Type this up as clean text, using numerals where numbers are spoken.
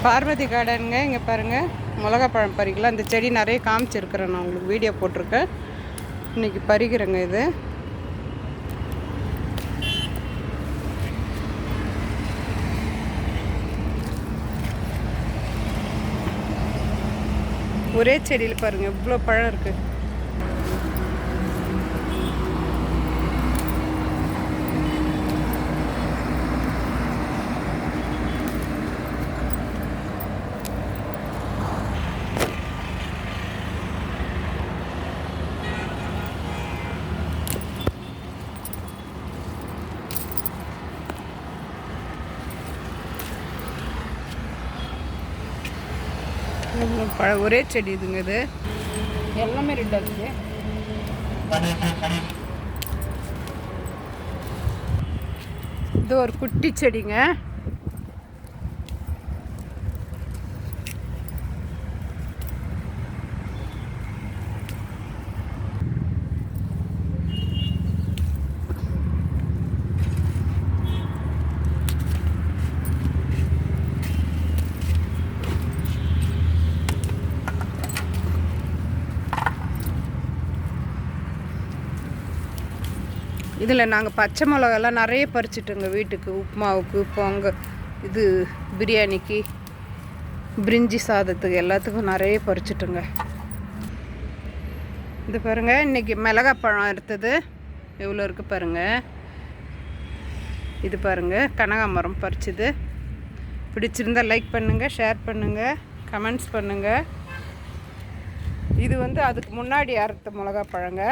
பார்வதி கார்டனுங்க. இங்கே பாருங்கள், மிளகா பழம் பறிக்கலாம். இந்த செடி நிறைய காமிச்சிருக்கிறேன், நான் உங்களுக்கு வீடியோ போட்டிருக்கேன். இன்றைக்கி பறிக்கிறேங்க. இது ஒரே செடியில் பாருங்கள் இவ்வளோ பழம் இருக்குது. ஒரே செடி இதுங்க. இது எல்லாமே ரெட் ஆகுது. இது ஒரு குட்டி செடிங்க. இதில் நாங்கள் பச்சை மிளகாலாம் நிறைய பறிச்சிட்டோங்க. வீட்டுக்கு உப்புமாவுக்கு, இது பிரியாணிக்கு, பிரிஞ்சி சாதத்துக்கு எல்லாத்துக்கும் நிறைய பறிச்சிட்டோங்க. இது பாருங்கள், இன்றைக்கி மிளகா பழம் எடுத்தது எவ்வளோ இருக்குது பாருங்கள். இது பாருங்கள், கனகாமரம் பறிச்சது. பிடிச்சிருந்தால் லைக் பண்ணுங்கள், ஷேர் பண்ணுங்கள், கமெண்ட்ஸ் பண்ணுங்கள். இது அதுக்கு முன்னாடி அறுத்த மிளகா பழங்க.